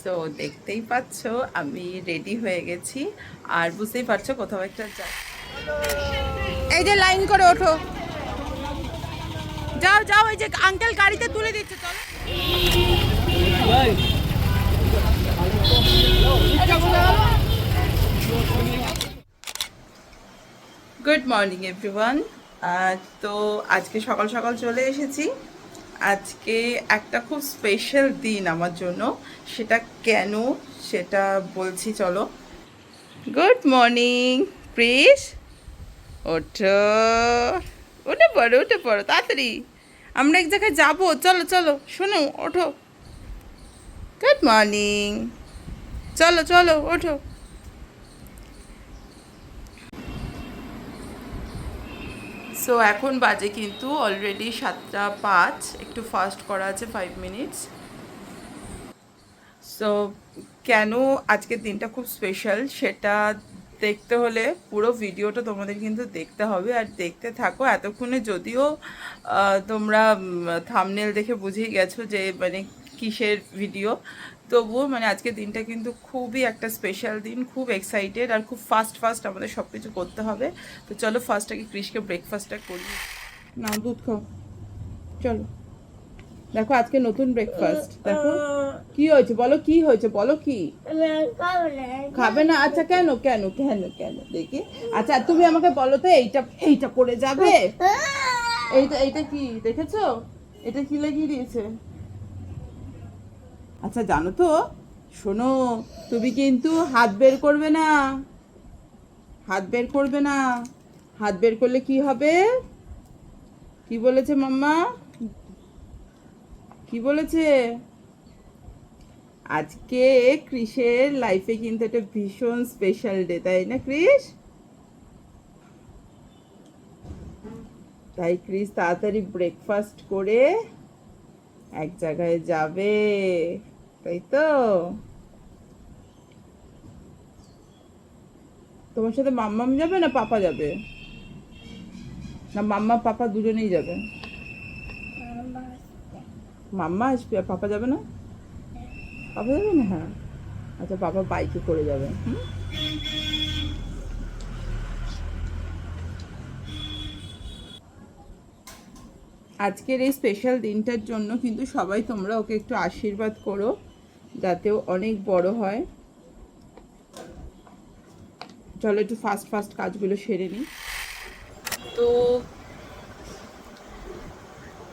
So দেখতেই পাচ্ছ আমি রেডি হয়ে গেছি আর বুঝতেই পারছো কোথাও একটা যাই। এই যে লাইন করে ওঠো, যাও যাও, এই যে আঙ্কেল গাড়িতে তুলে দিচ্ছে, চলো। Good morning everyone. তো আজকে সকাল সকাল চলে এসেছি। আজকে একটা খুব স্পেশাল দিন আমার জন্য। সেটা কেন সেটা বলছি, চলো। গুড মর্নিং প্রিস, ওঠো, উঠে পড়ো উঠে পড়ো তাড়াতাড়ি, আমরা এক জায়গায় যাবো, চলো চলো, শোনো ওঠো। গুড মর্নিং, চলো চলো ওঠো। সো এখন বাজে কিন্তু অলরেডি 7:05, একটু ফাস্ট করা আছে 5 মিনিটস। সো কেন আজকের দিনটা খুব স্পেশাল সেটা দেখতে হলে পুরো ভিডিওটা তোমাদের কিন্তু দেখতে হবে, আর দেখতে থাকো। এতক্ষণে যদিও তোমরা থাম্বনেল দেখে বুঝেই গেছো যে মানে কিসের ভিডিও, তবুও মানে আজকের দিনটা কিন্তু খুবই একটা স্পেশাল দিন, খুব এক্সাইটেড আর খুব ফাস্ট ফাস্ট আমাদের সব কিছু করতে হবে। তো চলো ফার্স্ট আগে ক্রিশকে ব্রেকফাস্টটা করি। নাও দুধ খাও, চলো। দেখো আজকে নতুন ব্রেকফাস্ট, দেখো কি হয়েছে বলো, কি হয়েছে বলো, কি খাবে না? আচ্ছা কেন কেন কেন কেন দেখি। আচ্ছা তুমি আমাকে বলো তো, এইটা এইটা পড়ে যাবে? এইটা এইটা কি দেখেছো? এটা কি লাগিয়ে দিয়েছে? আচ্ছা জানো তো, শোনো, তুমি কিন্তু হাত বের করবে না, হাত বের করবে না। হাত বের করলে কি হবে? কি বলেছে মাম্মা, কি বলেছে? আজকে ক্রিসের লাইফে কিন্তু একটা ভীষণ স্পেশাল ডে, তাই না ক্রিস? তাই ক্রিস তাড়াতাড়ি ব্রেকফাস্ট করে এক জায়গায় যাবে, তাই তো? তোমার সাথে মাম্মাম যাবে না পাপা যাবে? না মাম্মা পাপা দুজনেই যাবে? মাম্মা আসবে আর পাপা যাবে না? পাপা যাবে না, হ্যাঁ। আচ্ছা পাপা বাইকে করে যাবে। আজকের এই স্পেশাল দিনটার জন্য কিন্তু সবাই তোমরা ওকে একটু আশীর্বাদ করো, যাতে ও অনেক বড় হয়। চলো একটু ফাস্ট ফাস্ট কাজগুলো সেরে নিই। তো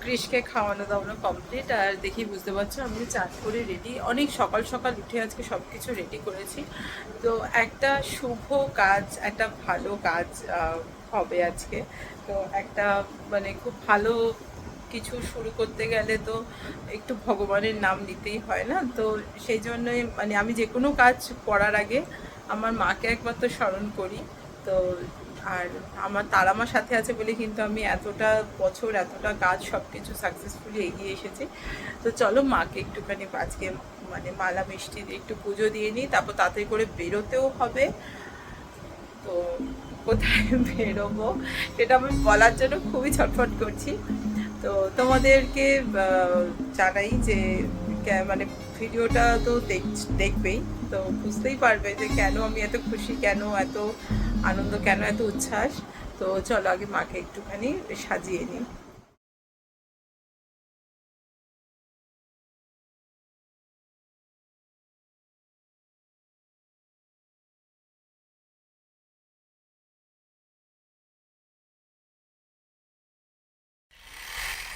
ক্রিশকে খাওয়ানো দাওয়ানো কমপ্লিট, আর দেখি বুঝতে পারছো আমি চান করে রেডি, অনেক সকাল সকাল উঠে আজকে সব কিছু রেডি করেছি। তো একটা শুভ কাজ, একটা ভালো কাজ হবে আজকে। তো একটা মানে খুব ভালো কিছু শুরু করতে গেলে তো একটু ভগবানের নাম নিতেই হয় না? তো সেই জন্যই মানে আমি যে কোনো কাজ করার আগে আমার মাকে একবার তো স্মরণ করি। তো আর তারা আমার সাথে আছে বলে কিন্তু আমি এতটা বছর এতটা কাজ সব কিছু সাকসেসফুলি এগিয়ে এসেছি। তো চলো মাকে একটুখানি আজকে মানে মালা মিষ্টি দিয়ে একটু পুজো দিয়ে নিই, তারপর তাড়াতাড়ি করে বেরোতেও হবে। তো কোথায় বেরোবো সেটা আমি বলার জন্য খুবই ছটফট করছি। তো তোমাদেরকে জানাই যে মানে ভিডিওটা তো দেখবেই, তো বুঝতেই পারবে যে কেন আমি এত খুশি, কেন এত আনন্দ, কেন এত উচ্ছ্বাস। তো চলো আগে মাকে একটুখানি সাজিয়ে নিই।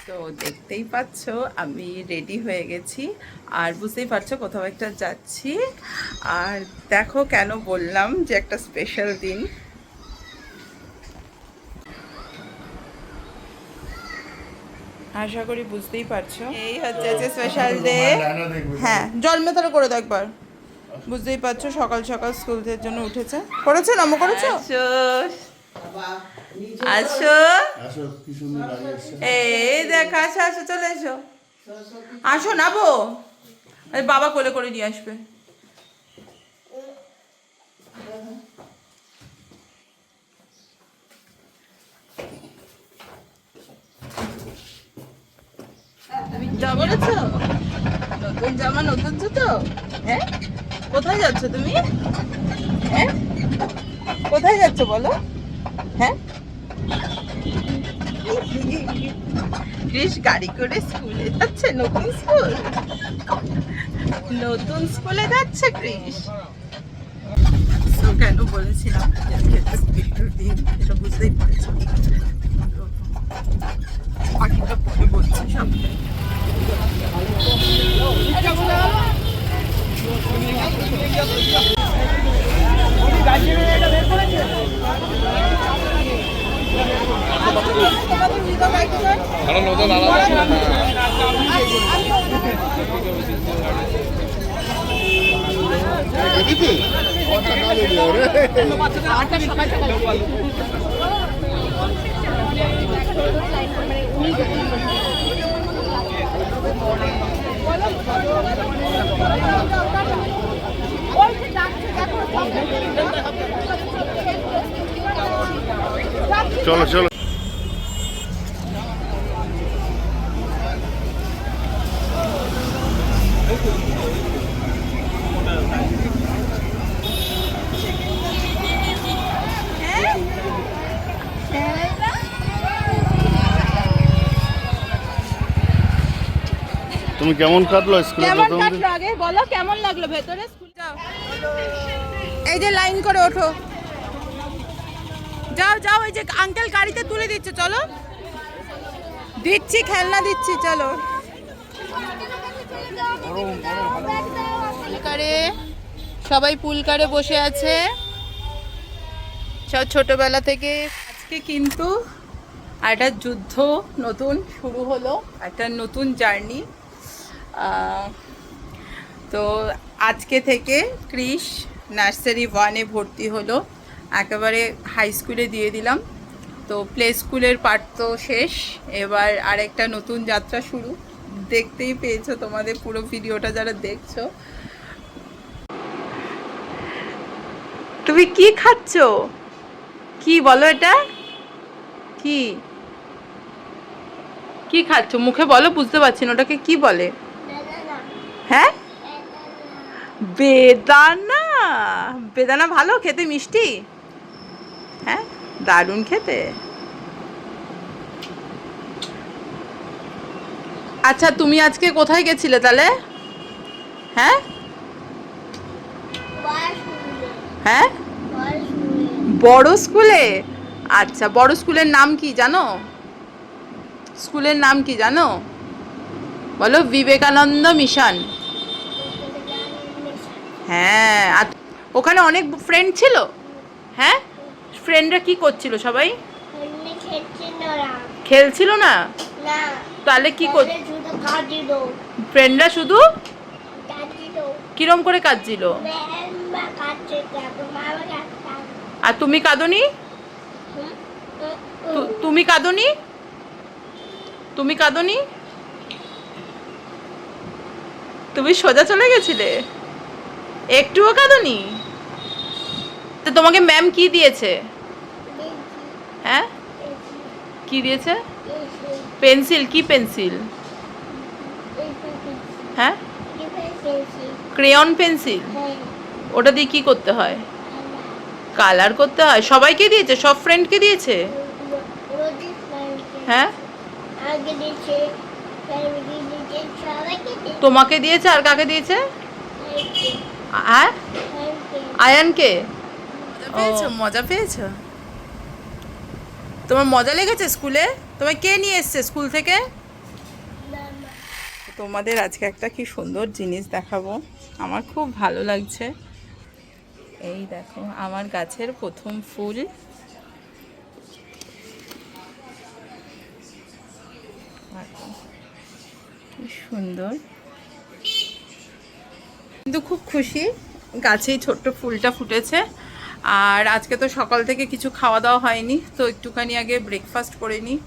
তো দেখতেই পাচ্ছ আমি রেডি হয়ে গেছি, আর বুঝতেই পারছো কোথাও একটা যাচ্ছি। আর দেখো কেন বললাম যে একটা স্পেশাল দিন। আশা করি বুঝতেই পারছো, এই হচ্ছে যে স্পেশাল ডে। হ্যাঁ জন্মে তারা করে দাও একবার। বুঝতেই পারছো সকাল সকাল স্কুলের জন্য উঠেছে, করেছো নম করেছো? আসো এই দেখো, আসো আসো চলে এসো, আসো নাবো, বাবা কোলে করে নিয়ে আসবে। তুমি যা বলেছো, নতুন জামা নতুন জুতো। তো? হ্যাঁ, কোথায় যাচ্ছ তুমি? হ্যাঁ, কোথায় যাচ্ছ বলো? হ্যাঁ, ক্রিস গাড়ি করে স্কুলে যাচ্ছে, নতুন স্কুল, নতুন স্কুলে যাচ্ছে ক্রিস। তো কেন বলেছিলাম একটু দিন, এটা বুঝতেই পেরেছ। পাখিটা পরে বলছি সামনে। চলো চলো। তুমি কেমন কাটলো স্কুলে? কেমন কাটলো আগে বলো, কেমন লাগলো ভেতরে স্কুল? যাও, এই যে লাইন করে ওঠো, যাও যাও, এই যে আঙ্কেল গাড়িতে তুলে দিচ্ছে, চলো দিচ্ছি, খেলনা দিচ্ছি, চলো। পুলকারে সবাই পুলকারে বসে আছে সব ছোটবেলা থেকে। আজকে কিন্তু একটা যুদ্ধ নতুন শুরু হলো, একটা নতুন জার্নি। তো আজকে থেকে ক্রিস নার্সারি 1-এ ভর্তি হলো, একেবারে হাই স্কুলে দিয়ে দিলাম। তো প্লে স্কুলের পার্ট তো শেষ, এবার আরেকটা নতুন যাত্রা শুরু। দেখতেই পেয়েছো তোমাদের পুরো ভিডিওটা যারা দেখছো। তুমি কি খাচ্ছ? কি বলো, এটা কি কি খাচ্ছ? মুখে বলো, বুঝতে পারছি না ওটাকে কি বলে। হ্যাঁ, বেদানা। বেদানা ভালো খেতে, মিষ্টি। হ্যাঁ, দারুণ খেতে। আচ্ছা, তুমি আজকে কোথায় গেছিলে তাহলে? হ্যাঁ হ্যাঁ, বড় স্কুলে। আচ্ছা, বড় স্কুলের নাম কি জানো? স্কুলের নাম কি জানো বলো? বিবেকানন্দ মিশন। হ্যাঁ, আর ওখানে অনেক ফ্রেন্ড ছিল? হ্যাঁ, ফ্রেন্ডরা কি করছিল সবাই? খেলছিল না? তাহলে কি কর, ফ্রেন্ডরা শুধু কিরম করে কাঁদছিল? আর তুমি কাঁদোনি? তুমি কাঁদোনি? তুমি কাঁদোনি? তুমি সোজা চলে গেছিলে, একটুও কাঁদোনি? তো তোমাকে ম্যাম কি দিয়েছে? হ্যাঁ, কি দিয়েছে? পেন্সিল। কি পেন্সিল? হ্যাঁ, ক্রেয়ন পেন্সিল। ওটা দিয়ে কি করতে হয়? কালার করতে হয়। সবাইকে দিয়েছে? সব ফ্রেন্ডকে দিয়েছে? হ্যাঁ, তোমাকে দিয়েছে, আর কাকে দিয়েছে? হ্যাঁ, আয়ানকে। মজা পেয়েছো? তোমার মজা লেগেছে স্কুলে? তোমায় কে নিয়ে এসছে স্কুল থেকে? তোমাদের আজকে একটা কি সুন্দর জিনিস দেখাবো, আমার খুব ভালো লাগছে। এই দেখো, আমার গাছের প্রথম ফুল। কি সুন্দর, কিন্তু খুব খুশি গাছেই ছোট্ট ফুলটা ফুটেছে। আর আজকে তো সকাল থেকে কিছু খাওয়া দাওয়া হয়নি, তো একটুখানি আগে ব্রেকফাস্ট করে নিই।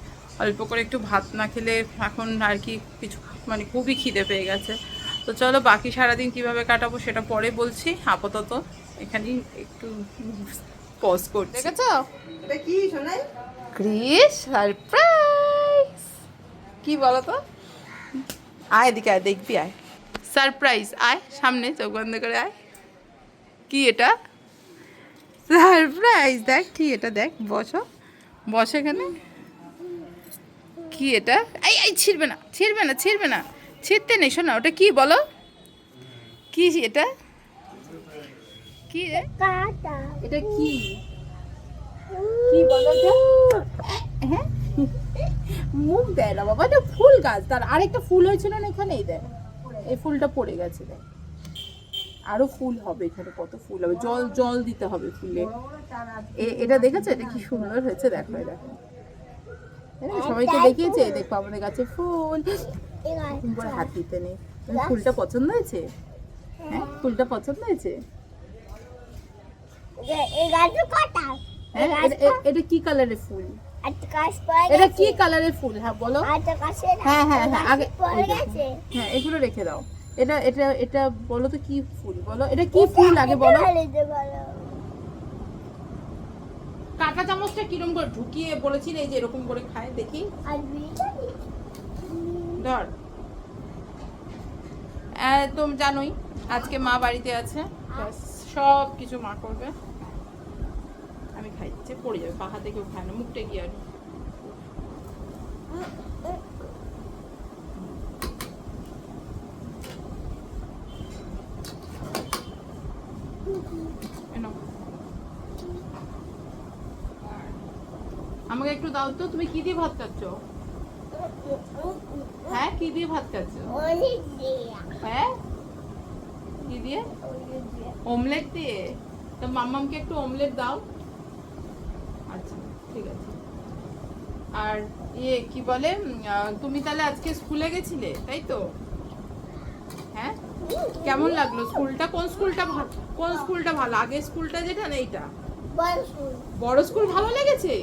অল্প করে, একটু ভাত না খেলে এখন আর কি কিছু, মানে খুবই খিদে পেয়ে গেছে। তো চলো, বাকি সারাদিন কিভাবে কাটাবো সেটা পরে বলছি। আপাতত এখানেই একটু পজ করছি। দেখেছো এটা কি শোনাই? Chris surprise. কি বলো তো? আয় এদিকে, আয় দেখবি, আয়। সারপ্রাইজ। আয় সামনে, চোখ বন্ধ করে আয়। কি এটা? সারপ্রাইজ। দেখ কি এটা, দেখ, বসো বসো এখানে। কি এটা? এই এই ছিড়বে না, ছিড়বে না, ছিড়বে না, ছিড়তে নেই। শোনা, ওটা কি বলো? কি এটা? কি রে? এটা কি? কি বলো তো? হ্যাঁ, মুখ দেয় না বাবা, এটা ফুল গাছ। তার আরেকটা ফুল হয়েছিল না এখানে, এই দেখ, এই ফুলটা পড়ে গেছে। দেখ আরো ফুল হবে এখানে, কত ফুল হবে, জল জল দিতে হবে ফুলে। এটা দেখেছো, এটা কি সুন্দর হয়েছে, দেখো দেখো। সবাইকে দেখিয়েছে, দেখো আমাদের গাছে ফুল। হাত দিতে নেই। ফুলটা পছন্দ হয়েছে? হ্যাঁ, ফুলটা পছন্দ হয়েছে? এটা কি কালারের ফুল? এটা কি কালারের ফুল? হ্যাঁ বলো। হ্যাঁ হ্যাঁ হ্যাঁ, আগে হ্যাঁ এগুলো রেখে দাও। এটা এটা এটা বলো তো কি ফুল, বলো এটা কি ফুল আগে বলো। কাঁটা চামচটা কিরম করে ঢুকিয়ে বলেছিলে, এই যে এরকম করে খায়, দেখি ধর। তুমি জানোই আজকে মা বাড়িতে আছে, সব কিছু মা করবে। আমি খাইছে পড়ে যাবে, পা হাতে কেউ খায় না, মুখটা গিয়ে আর আমাকে একটু দাও তো। তুমি কি দিয়ে ভাত খাচ্ছ? হ্যাঁ, কি দিয়ে ভাত খাচ্ছ? হ্যাঁ, কি দিয়ে? অমলেট দিয়ে? তো মাম্মামকে একটু অমলেট দাও। আচ্ছা ঠিক আছে। আর ইয়ে কি বলে, তুমি তাহলে আজকে স্কুলে গেছিলে, তাই তো? হ্যাঁ, কেমন লাগলো স্কুলটা? কোন স্কুলটা ভালো, কোন স্কুলটা ভালো, আগের স্কুলটা যেটা না এইটা? বড় স্কুল ভালো লেগেছে?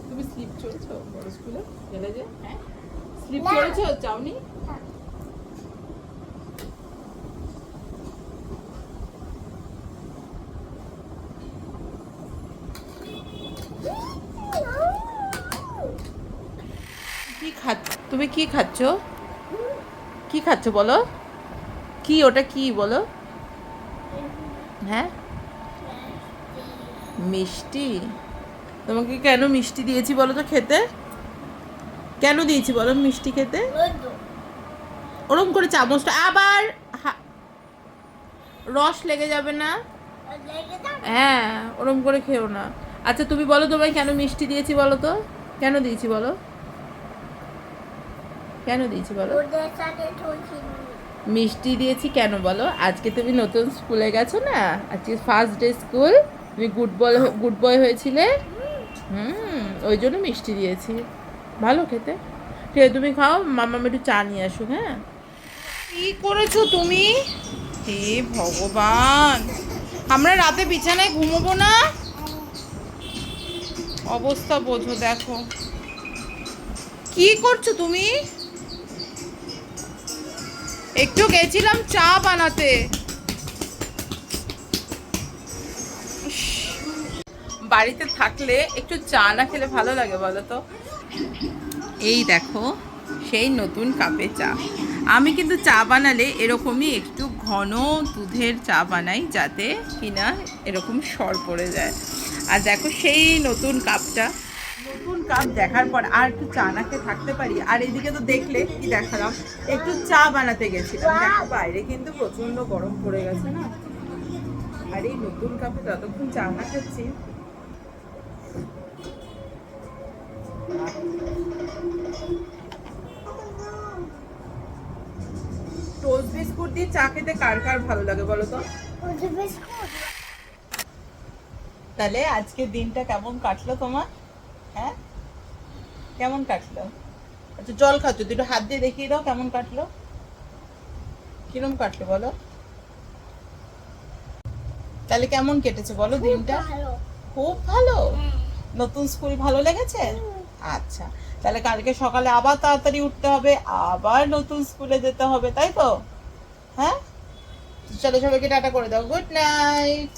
তুমি স্লিপ চড়ছো বড় স্কুলে গেলে যে? হ্যাঁ, স্লিপ চড়েছো, চাওনি? কি খাচ্ছ তুমি? কি খাচ্ছ? কি খাচ্ছ বলো? কি ওটা কি বলো? হ্যাঁ, মিষ্টি। তোমাকে কেন মিষ্টি দিয়েছি বলো তো খেতে? কেন দিয়েছি বলো মিষ্টি খেতে? ওরম করে চামচটা আবার রস লেগে যাবে না? হ্যাঁ, ওরম করে খেও না। আচ্ছা তুমি বলো, তোমায় কেন মিষ্টি দিয়েছি বলো তো? কেন দিয়েছি বলো? কেন দিয়েছি বলো? মিষ্টি দিয়েছি কেন বলো? আজকে তুমি নতুন স্কুলে গেছো না, আজকে ফার্স্ট ডে স্কুল, তুমি গুড বয় হয়েছিলে, ওই জন্য মিষ্টি দিয়েছি। ভালো খেতে, ঠিক আছে তুমি খাও। মামা একটু চা নিয়ে আসুক। হ্যাঁ, কি করেছো তুমি? হে ভগবান, আমরা রাতে বিছানায় ঘুমোবো না? অবস্থা বোঝো, দেখো কি করছো তুমি। একটু গেছিলাম চা বানাতে। বাড়িতে থাকলে একটু চা না খেলে ভালো লাগে বলো তো? এই দেখো সেই নতুন কাপে চা। আমি কিন্তু চা বানালে এরকমই একটু ঘন দুধের চা বানাই, যাতে কিনা এরকম সর পড়ে যায়। আর দেখো সেই নতুন কাপটা, নতুন কাপ দেখার পর আর একটু চা না খেয়ে থাকতে পারি? আর এদিকে তো দেখলে কি দেখালাম, একটু চা বানাতে গেছিলাম, দেখো বাইরে কিন্তু প্রচন্ড গরম পড়ে গেছে না। আর এই নতুন কাপে যতক্ষণ চা না খাচ্ছি, টোস্ট বিস্কুট দিয়ে চা খেতে কার কার ভালো লাগে বলো তো? তাহলে আজকের দিনটা কেমন কাটলো তোমার? হ্যাঁ, কেমন কাটলো? আচ্ছা জল খাচ্ছ, দুটো হাত দিয়ে দেখিয়ে দাও কেমন কাটলো, কিরম কাটলো বলো? তাহলে কেমন কেটেছে বলো দিনটা? খুব ভালো। নতুন স্কুল ভালো লেগেছে? আচ্ছা, তাহলে কালকে সকালে আবার তাড়াতাড়ি উঠতে হবে, আবার নতুন স্কুলে যেতে হবে, তাই তো? হ্যাঁ, চলো সবাইকে টাটা করে দাও, গুড নাইট।